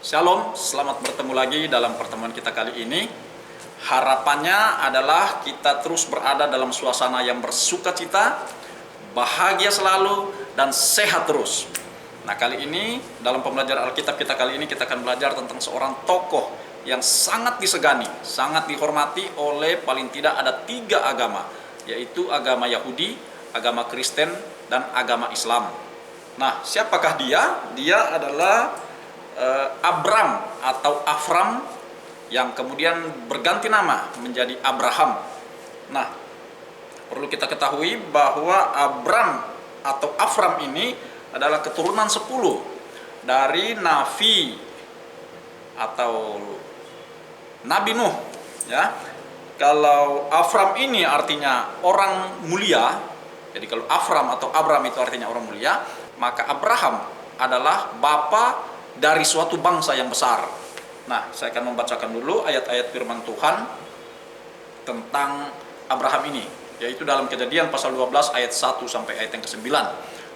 Shalom, selamat bertemu lagi dalam pertemuan kita kali ini. Harapannya adalah kita terus berada dalam suasana yang bersukacita, bahagia selalu, dan sehat terus. Nah, kali ini dalam pembelajaran Alkitab kita kali ini kita akan belajar tentang seorang tokoh yang sangat disegani, sangat dihormati oleh paling tidak ada 3 agama, yaitu agama Yahudi, agama Kristen, dan agama Islam. Nah, siapakah dia? Dia adalah Abram atau Afram yang kemudian berganti nama menjadi Abraham. Nah, perlu kita ketahui bahwa Abram atau Afram ini adalah keturunan 10 dari Nabi atau Nabi Nuh, ya. Kalau Afram ini artinya orang mulia, jadi kalau Afram atau Abram itu artinya orang mulia, maka Abraham adalah bapa dari suatu bangsa yang besar. Nah, saya akan membacakan dulu ayat-ayat firman Tuhan tentang Abraham ini, yaitu dalam Kejadian pasal 12 ayat 1 sampai ayat yang ke-9.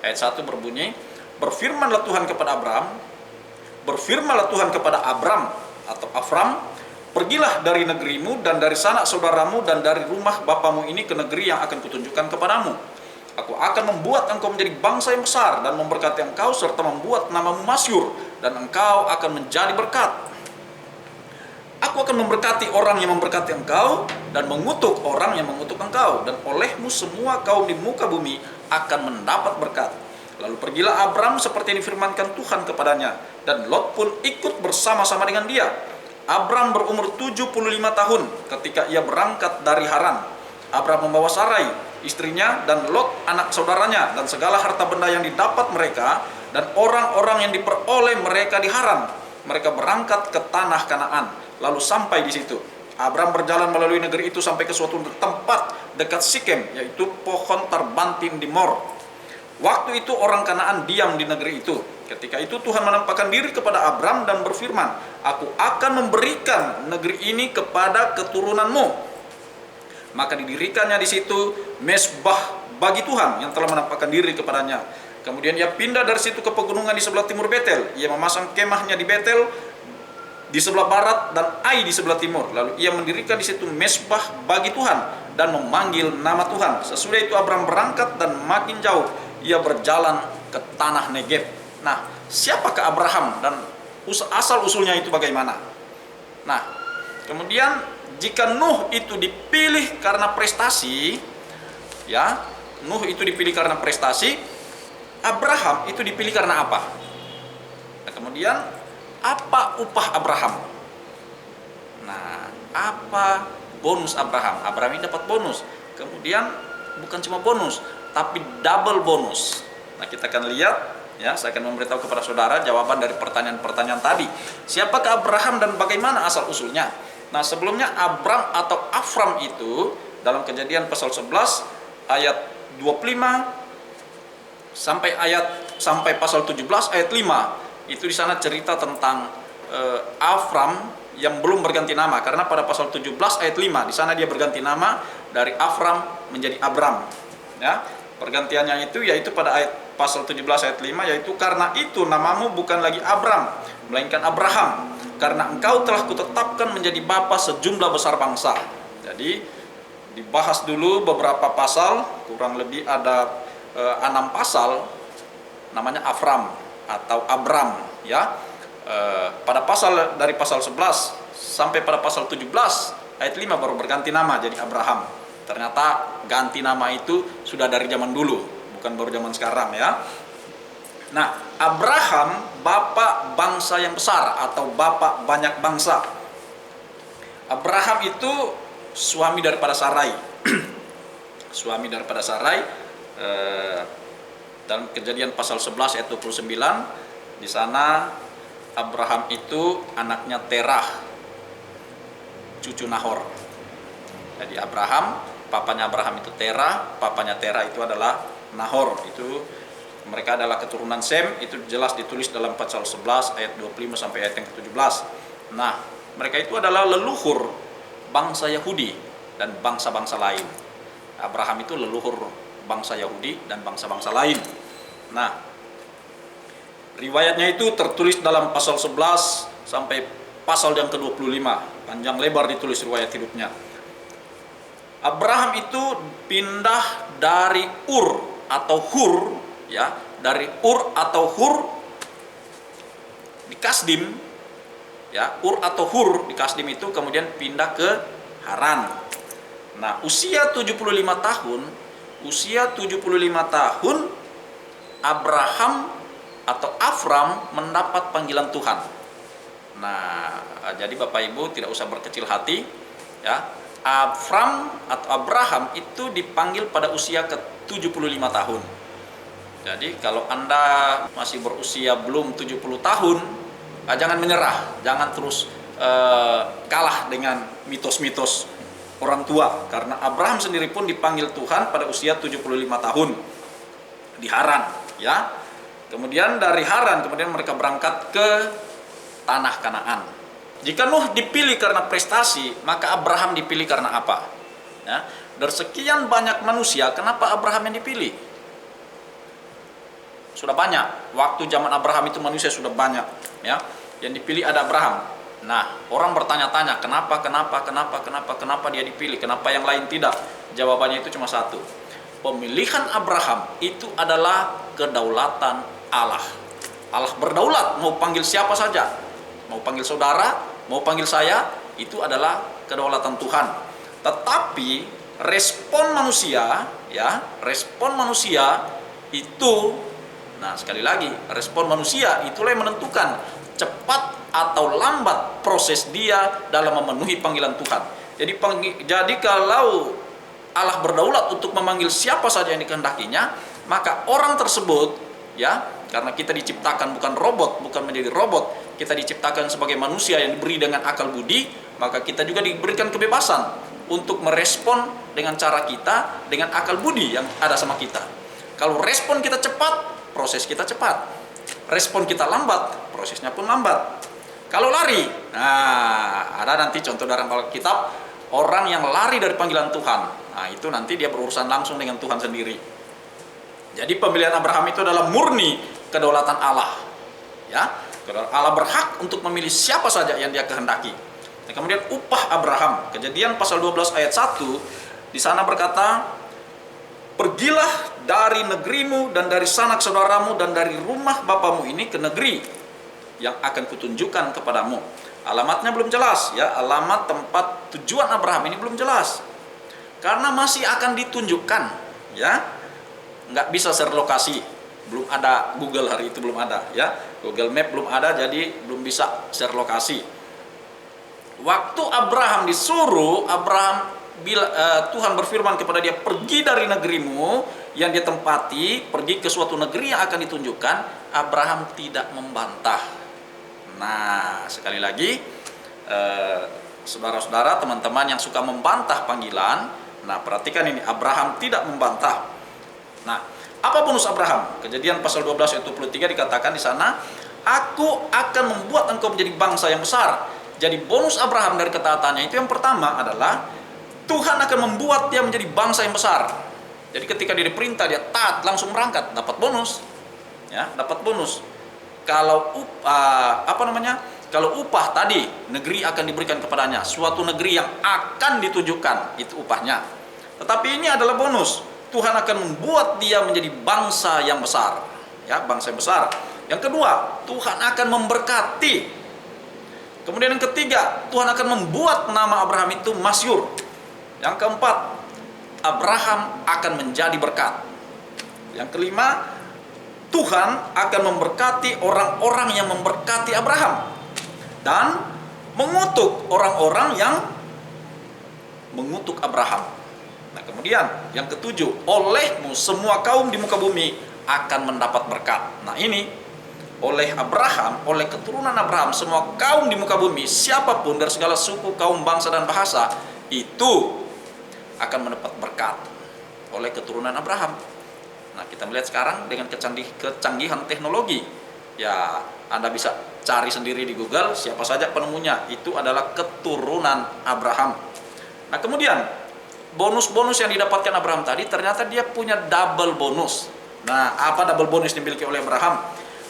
Ayat 1 berbunyi, "Berfirmanlah Tuhan kepada Abram, berfirmanlah Tuhan kepada Abram atau Afram, pergilah dari negerimu dan dari sanak saudaramu dan dari rumah bapamu ini ke negeri yang akan kutunjukkan kepadamu. Aku akan membuat engkau menjadi bangsa yang besar dan memberkati engkau serta membuat namamu masyhur dan engkau akan menjadi berkat. Aku akan memberkati orang yang memberkati engkau dan mengutuk orang yang mengutuk engkau, dan olehmu semua kaum di muka bumi akan mendapat berkat. Lalu pergilah Abram seperti yang difirmankan Tuhan kepadanya, dan Lot pun ikut bersama-sama dengan dia. Abram berumur 75 tahun ketika ia berangkat dari Haran. Abram membawa Sarai istrinya dan Lot anak saudaranya dan segala harta benda yang didapat mereka dan orang-orang yang diperoleh mereka di Haran. Mereka berangkat ke tanah Kanaan, lalu sampai di situ. Abram berjalan melalui negeri itu sampai ke suatu tempat dekat Sikem, yaitu pohon terbantin di Mor. Waktu itu orang Kanaan diam di negeri itu. Ketika itu Tuhan menampakkan diri kepada Abram dan berfirman, "Aku akan memberikan negeri ini kepada keturunanmu." Maka didirikannya di situ mezbah bagi Tuhan yang telah menampakkan diri kepadanya. Kemudian ia pindah dari situ ke pegunungan di sebelah timur Betel. Ia memasang kemahnya di Betel di sebelah barat dan Ai di sebelah timur. Lalu ia mendirikan di situ mezbah bagi Tuhan dan memanggil nama Tuhan. Sesudah itu Abram berangkat dan makin jauh ia berjalan ke tanah Negeb. Nah, siapakah Abraham dan asal usulnya itu bagaimana? Nah, kemudian jika Nuh itu dipilih karena prestasi, ya, Nuh itu dipilih karena prestasi, Abraham itu dipilih karena apa? Nah, kemudian apa upah Abraham? Nah, apa bonus Abraham? Abraham ini dapat bonus. Kemudian bukan cuma bonus, tapi double bonus. Nah, kita akan lihat, ya, saya akan memberitahu kepada saudara jawaban dari pertanyaan-pertanyaan tadi. Siapakah Abraham dan bagaimana asal usulnya? Nah, sebelumnya Abram atau Afram itu dalam Kejadian pasal 11 ayat 25 sampai pasal 17 ayat 5 itu di sana cerita tentang Afram yang belum berganti nama, karena pada pasal 17 ayat 5 di sana dia berganti nama dari Afram menjadi Abram, ya. Pergantiannya itu yaitu pada ayat pasal 17 ayat 5, yaitu karena itu namamu bukan lagi Abram melainkan Abraham, karena engkau telah kutetapkan menjadi bapa sejumlah besar bangsa. Jadi dibahas dulu beberapa pasal, kurang lebih ada 6 pasal namanya Afram atau Abram, ya. Pada dari pasal 11 sampai pada pasal 17 ayat 5 baru berganti nama jadi Abraham. Ternyata ganti nama itu sudah dari zaman dulu, bukan baru zaman sekarang, ya. Nah, Abraham bapak bangsa yang besar atau bapak banyak bangsa. Abraham itu suami daripada Sarai. Suami daripada Sarai. Dalam Kejadian pasal 11 ayat 29, di sana Abraham itu anaknya Terah, cucu Nahor. Jadi papanya Abraham itu Terah, papanya Terah itu adalah Nahor. Itu mereka adalah keturunan Sem, itu jelas ditulis dalam pasal 11 ayat 25 sampai ayat yang ke-17. Nah, mereka itu adalah leluhur bangsa Yahudi dan bangsa-bangsa lain. Abraham itu leluhur bangsa Yahudi dan bangsa-bangsa lain. Nah, riwayatnya itu tertulis dalam pasal 11 sampai pasal yang ke-25, panjang lebar ditulis riwayat hidupnya. Abraham itu pindah dari Ur atau Hur, ya, dari Ur atau Hur di Kasdim, ya, Ur atau Hur di Kasdim itu kemudian pindah ke Haran. Nah, usia 75 tahun Abraham atau Avram mendapat panggilan Tuhan. Nah, jadi Bapak Ibu tidak usah berkecil hati, ya. Avram atau Abraham itu dipanggil pada usia ke-75 tahun. Jadi kalau Anda masih berusia belum 70 tahun, jangan menyerah, jangan terus kalah dengan mitos-mitos orang tua, karena Abraham sendiri pun dipanggil Tuhan pada usia 75 tahun di Haran, ya. Kemudian dari Haran kemudian mereka berangkat ke tanah Kanaan. Jika Nuh dipilih karena prestasi, maka Abraham dipilih karena apa? Ya, dari sekian banyak manusia, kenapa Abraham yang dipilih? Sudah banyak. Waktu zaman Abraham itu manusia sudah banyak, ya. Yang dipilih ada Abraham. Nah, orang bertanya-tanya, kenapa dia dipilih? Kenapa yang lain tidak? Jawabannya itu cuma satu. Pemilihan Abraham itu adalah kedaulatan Allah. Allah berdaulat, mau panggil siapa saja. Mau panggil saudara, mau panggil saya, itu adalah kedaulatan Tuhan. Tetapi respon manusia, ya, respon manusia itu, nah sekali lagi, respon manusia itulah yang menentukan cepat atau lambat proses dia dalam memenuhi panggilan Tuhan. Jadi kalau Allah berdaulat untuk memanggil siapa saja yang dikehendakinya, maka orang tersebut, ya, karena kita diciptakan bukan robot, bukan menjadi robot, kita diciptakan sebagai manusia yang diberi dengan akal budi, maka kita juga diberikan kebebasan untuk merespon dengan cara kita, dengan akal budi yang ada sama kita. Kalau respon kita cepat, proses kita cepat. Respon kita lambat, prosesnya pun lambat. Kalau lari, nah ada nanti contoh dalam Alkitab, orang yang lari dari panggilan Tuhan. Nah itu nanti dia berurusan langsung dengan Tuhan sendiri. Jadi pemilihan Abraham itu adalah murni kedaulatan Allah, ya. Allah berhak untuk memilih siapa saja yang dia kehendaki. Dan kemudian upah Abraham, Kejadian pasal 12 ayat 1, di sana berkata, pergilah dari negerimu dan dari sanak saudaramu dan dari rumah bapamu ini ke negeri yang akan kutunjukkan kepadamu. Alamatnya belum jelas, ya, alamat tempat tujuan Abraham ini belum jelas. Karena masih akan ditunjukkan, ya. Nggak bisa share lokasi, belum ada, Google hari itu belum ada, ya, Google Map belum ada, jadi belum bisa share lokasi. Waktu Abraham disuruh, Tuhan berfirman kepada dia, pergi dari negerimu yang dia tempati, pergi ke suatu negeri yang akan ditunjukkan. Abraham tidak membantah. Nah, sekali lagi, saudara-saudara, teman-teman yang suka membantah panggilan, nah perhatikan ini, Abraham tidak membantah. Nah, apa bonus Abraham? Kejadian pasal 12 ayat 23 dikatakan di sana, aku akan membuat engkau menjadi bangsa yang besar. Jadi bonus Abraham dari ketaatannya itu yang pertama adalah Tuhan akan membuat dia menjadi bangsa yang besar. Jadi ketika dia diperintah, dia taat, langsung berangkat, dapat bonus. Ya, dapat bonus. Kalau kalau upah tadi, negeri akan diberikan kepadanya, suatu negeri yang akan ditujukan, itu upahnya. Tetapi ini adalah bonus. Tuhan akan membuat dia menjadi bangsa yang besar, ya, bangsa yang besar. Yang kedua, Tuhan akan memberkati. Kemudian yang ketiga, Tuhan akan membuat nama Abraham itu masyhur. Yang keempat, Abraham akan menjadi berkat. Yang kelima, Tuhan akan memberkati orang-orang yang memberkati Abraham dan mengutuk orang-orang yang mengutuk Abraham. Nah, kemudian yang ketujuh, olehmu semua kaum di muka bumi akan mendapat berkat. Nah, ini oleh Abraham, oleh keturunan Abraham, semua kaum di muka bumi, siapapun dari segala suku, kaum, bangsa dan bahasa, itu akan mendapat berkat oleh keturunan Abraham. Nah, kita melihat sekarang dengan kecanggihan teknologi, ya, Anda bisa cari sendiri di Google siapa saja penemunya, itu adalah keturunan Abraham. Nah, kemudian bonus-bonus yang didapatkan Abraham tadi, ternyata dia punya double bonus. Nah, apa double bonus yang dimiliki oleh Abraham?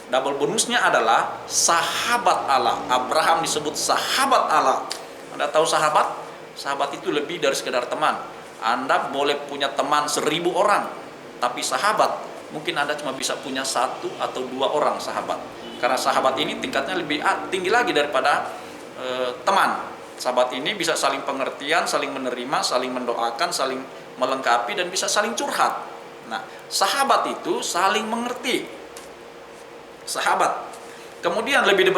Double bonusnya adalah sahabat Allah. Abraham disebut sahabat Allah. Anda tahu sahabat? Sahabat itu lebih dari sekedar teman. Anda boleh punya teman 1000 orang, tapi sahabat mungkin Anda cuma bisa punya 1 atau 2 orang sahabat. Karena sahabat ini tingkatnya lebih tinggi lagi daripada teman. Sahabat ini bisa saling pengertian, saling menerima, saling mendoakan, saling melengkapi, dan bisa saling curhat. Nah, sahabat itu saling mengerti. Sahabat. Kemudian lebih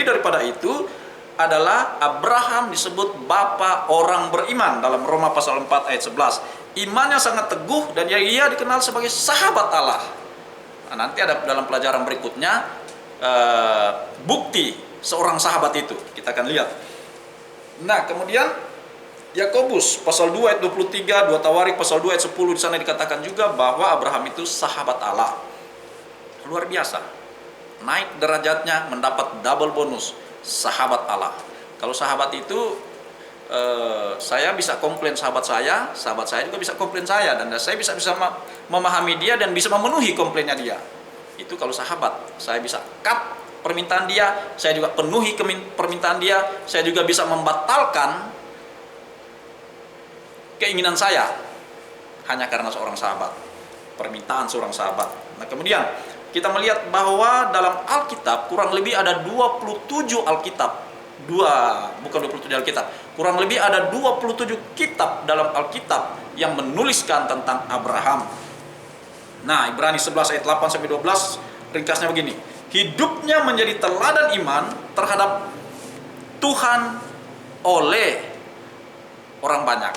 daripada itu adalah Abraham disebut bapa orang beriman dalam Roma pasal 4 ayat 11. Imannya sangat teguh dan ia dikenal sebagai sahabat Allah. Nah, nanti ada dalam pelajaran berikutnya bukti seorang sahabat itu. Kita akan lihat. Nah, kemudian Yakobus pasal 2 ayat 23, 2 Tawarik pasal 2 ayat 10, di sana dikatakan juga bahwa Abraham itu sahabat Allah. Luar biasa. Naik derajatnya, mendapat double bonus, sahabat Allah. Kalau sahabat itu saya bisa komplain sahabat saya juga bisa komplain saya, dan saya bisa memahami dia dan bisa memenuhi komplainnya dia. Itu kalau sahabat. Saya bisa cut permintaan dia, saya juga penuhi permintaan dia, saya juga bisa membatalkan keinginan saya hanya karena seorang sahabat, permintaan seorang sahabat. Nah, kemudian kita melihat bahwa dalam Alkitab kurang lebih ada 27 Alkitab. Bukan 27 Alkitab. Kurang lebih ada 27 kitab dalam Alkitab yang menuliskan tentang Abraham. Nah, Ibrani 11 ayat 8 sampai 12 ringkasnya begini. Hidupnya menjadi teladan iman terhadap Tuhan oleh orang banyak.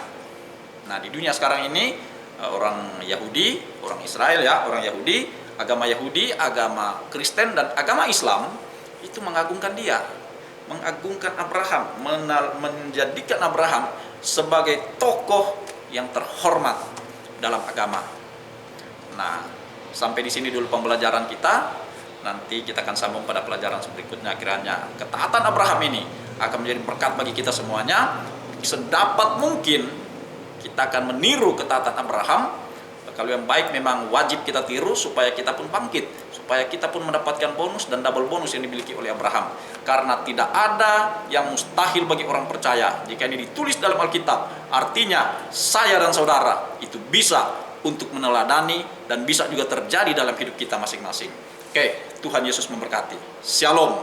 Nah, di dunia sekarang ini orang Yahudi, orang Israel orang Yahudi, agama Kristen dan agama Islam itu mengagungkan dia, mengagungkan Abraham, menjadikan Abraham sebagai tokoh yang terhormat dalam agama. Nah, sampai di sini dulu pembelajaran kita. Nanti kita akan sambung pada pelajaran berikutnya. Kiranya ketaatan Abraham ini akan menjadi berkat bagi kita semuanya. Sedapat mungkin kita akan meniru ketaatan Abraham. Kalau yang baik memang wajib kita tiru supaya kita pun bangkit, supaya kita pun mendapatkan bonus dan double bonus yang dimiliki oleh Abraham. Karena tidak ada yang mustahil bagi orang percaya. Jika ini ditulis dalam Alkitab, artinya saya dan saudara itu bisa untuk meneladani dan bisa juga terjadi dalam hidup kita masing-masing. Oke, Tuhan Yesus memberkati. Shalom.